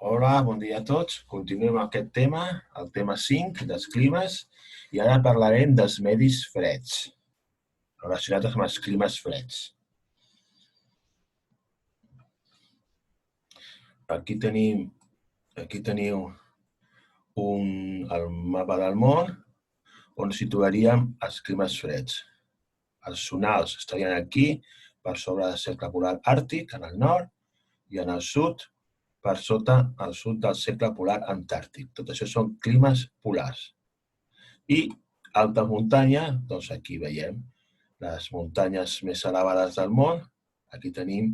Hola, bon dia a tots. Continuem amb aquest tema, el tema 5 dels climes, i ara parlarem dels medis freds, relacionats amb els climes freds. Aquí teniu el mapa del món on situaríem els climes freds. Els zonals estarien aquí, per sobre del cercle polar àrtic, en el nord, i en el sud, per sota al sud del cercle polar antàrtic. Tot això són climes polars. I alta muntanya, doncs aquí veiem les muntanyes més elevades del món. Aquí tenim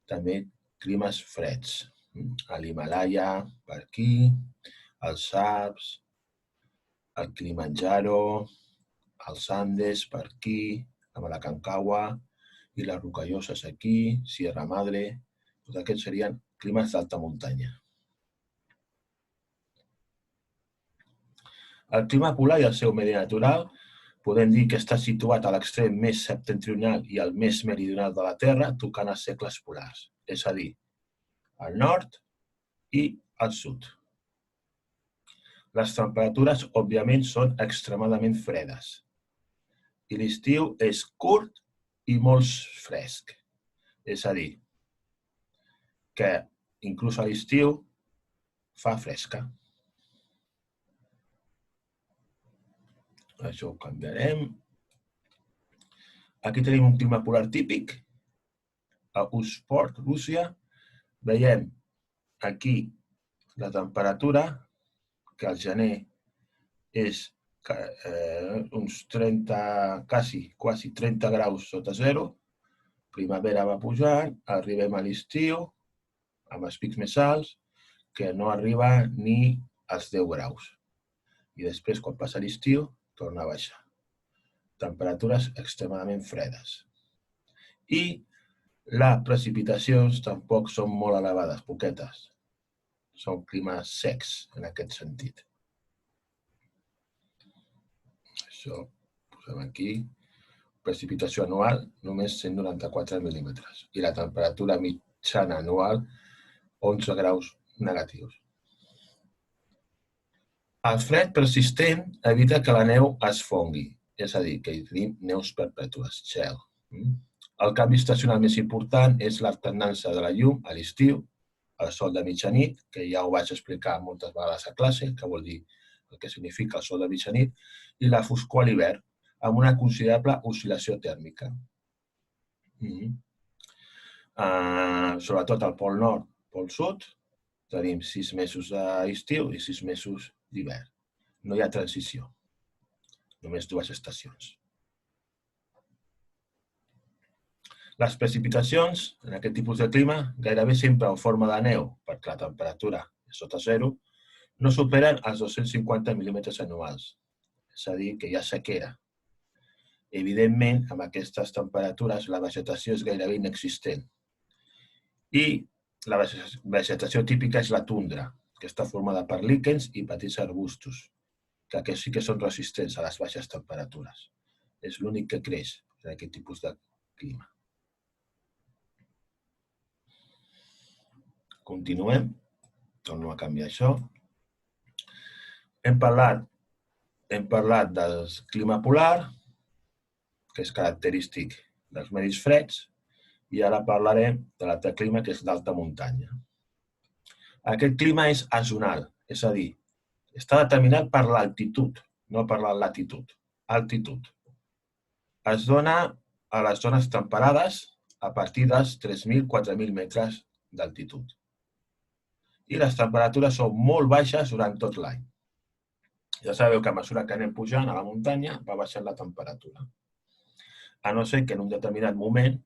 també climes freds. L'Himàlaia, per aquí, els Alps, el Kilimanjaro, els Andes, per aquí, amb la Aconcagua, i les Rocalloses aquí, Sierra Madre. Tots aquests serien climes d'alta muntanya. El clima polar i el seu medi natural podem dir que està situat a l'extrem més septentrional i el més meridional de la Terra, tocant els cercles polars, és a dir, al nord i al sud. Les temperatures, òbviament, són extremadament fredes i l'estiu és curt i molt fresc, és a dir, que inclús a l'estiu fa fresca. Això ho canviarem. Aquí tenim un clima polar típic. A Usport, Rússia, veiem aquí la temperatura, que al gener és uns 30, quasi 30 graus sota zero. Primavera va pujant, arribem a l'estiu, amb els pics més alts, que no arriba ni als 10 graus. I després, quan passa l'estiu, torna a baixar. Temperatures extremadament fredes. I les precipitacions tampoc són molt elevades, poquetes. Són climes secs, en aquest sentit. Això ho posem aquí. Precipitació anual, només 194 mil·límetres. I la temperatura mitjana anual, 11 graus negatius. El fred persistent evita que la neu es fongui, és a dir, que hi tenim neus perpètues, gel. El canvi estacional més important és l'alternança de la llum a l'estiu, el sol de mitjanit, que ja ho vaig explicar moltes vegades a classe, que vol dir el que significa el sol de mitjanit, i la foscor a l'hivern, amb una considerable oscil·lació tèrmica. Sobretot al pol nord, pol sud, tenim 6 mesos d'estiu i 6 mesos d'hivern. No hi ha transició, només 2 estacions. Les precipitacions en aquest tipus de clima, gairebé sempre en forma de neu, perquè la temperatura és sota zero, no superen els 250 mil·límetres anuals, és a dir, que hi ha sequera. Evidentment, amb aquestes temperatures, la vegetació és gairebé inexistent. I la vegetació típica és la tundra, que està formada per líquens i petits arbustos, que aquests sí que són resistents a les baixes temperatures. És l'únic que creix en aquest tipus de clima. Continuem. Torno a canviar això. Hem parlat del clima polar, que és característic dels medis freds, i ara parlarem de l'altre clima, que és d'alta muntanya. Aquest clima és azonal, és a dir, està determinat per l'altitud, no per la latitud. Altitud. Es dona a les zones temperades a partir dels 3.000-4.000 metres d'altitud. I les temperatures són molt baixes durant tot l'any. Ja sabeu que a mesura que anem pujant a la muntanya va baixant la temperatura. A no ser que en un determinat moment,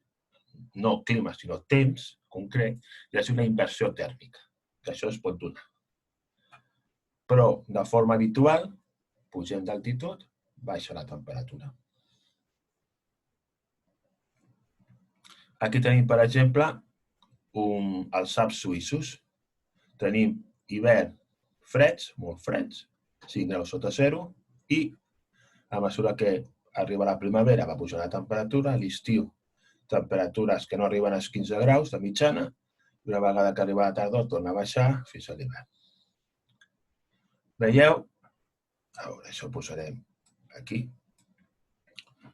no clima, sinó temps concret, hi hagi una inversió tèrmica, que això es pot donar. Però, de forma habitual, pugem d'altitud, baixa la temperatura. Aquí tenim, per exemple, els Alps suïssos. Tenim hivern freds, molt freds, 5 graus sota zero, i a mesura que arriba la primavera va pujar la temperatura, a l'estiu temperatures que no arriben als 15 graus de mitjana, Una vegada que arriba la tardor torna a baixar fins a l'hivern. Veieu? A veure, això ho posarem aquí.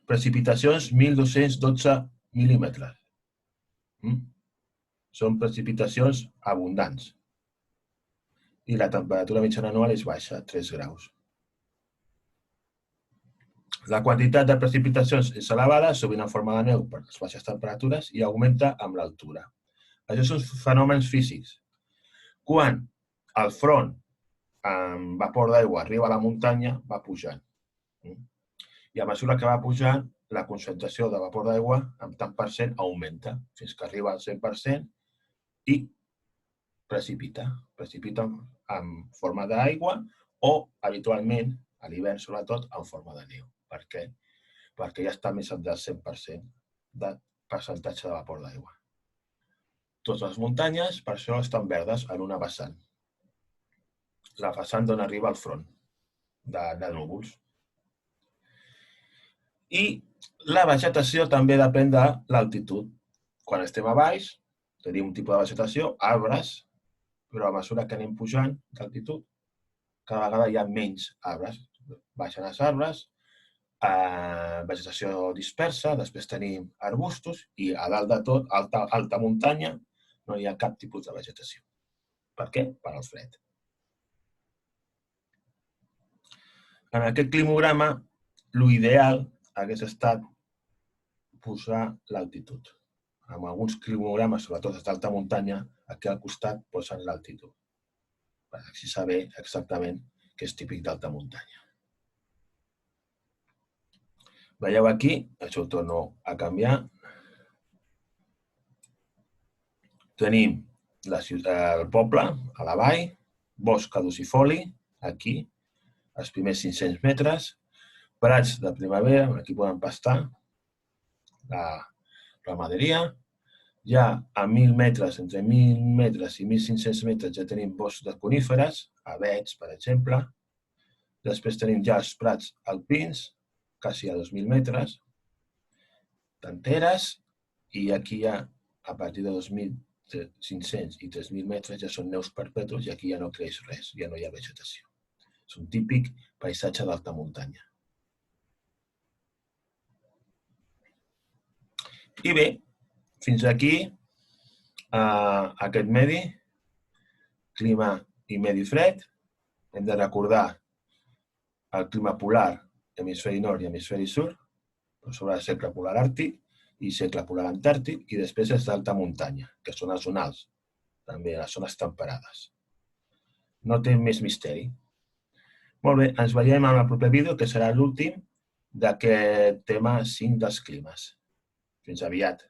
Precipitacions 1.212 mil·límetres. Són precipitacions abundants. I la temperatura mitjana anual és baixa, 3 graus. La quantitat de precipitacions és elevada, sovint en forma de neu per les baixes temperatures, i augmenta amb l'altura. Això són fenòmens físics. Quan el front amb vapor d'aigua arriba a la muntanya, va pujant. I a mesura que va pujant, la concentració de vapor d'aigua amb tant per cent augmenta fins que arriba al 100% i precipita. Precipita en forma d'aigua o, habitualment, a l'hivern sobretot, en forma de neu. Per què? Perquè ja està més del 100% de percentatge de vapor d'aigua. Totes les muntanyes, per això, estan verdes en una vessant. La vessant d'on arriba el front de núvols. I la vegetació també depèn de l'altitud. Quan estem a baix, tenim un tipus de vegetació, arbres, però a mesura que anem pujant d'altitud, cada vegada hi ha menys arbres. Baixen els arbres, vegetació dispersa, després tenim arbustos i a dalt de tot, alta muntanya, no hi ha cap tipus de vegetació. Per què? Per al fred. En aquest climograma, l'ideal hagués estat posar l'altitud. En alguns climogrames, sobretot d'alta muntanya, aquí al costat posen l'altitud, per així saber exactament què és típic d'alta muntanya. Veieu aquí, això ho torno a canviar. Tenim el poble, a la vall, bosc caducifoli, aquí, els primers 500 metres, prats de primavera, aquí poden pastar, la ramaderia. Ja a 1.000 metres, entre 1.000 metres i 1.500 metres, ja tenim boscs de coníferes, avets, per exemple. Després tenim ja els prats alpins, quasi a 2.000 metres, tanteres, i aquí ja, a partir de 2.500 i 3.000 metres, ja són neus perpètuos i aquí ja no creix res, ja no hi ha vegetació. És un típic paisatge d'alta muntanya. I bé, fins aquí aquest medi, clima i medi fred. Hem de recordar el clima polar, hemisferi nord i hemisferi sud, sobre el cercle polar àrtic i cercle polar antàrtic, i després és d'alta muntanya, que són els zonals, també les zones temperades. No té més misteri. Molt bé, ens veiem en el proper vídeo, que serà l'últim d'aquest tema 5 dels climes. Fins aviat.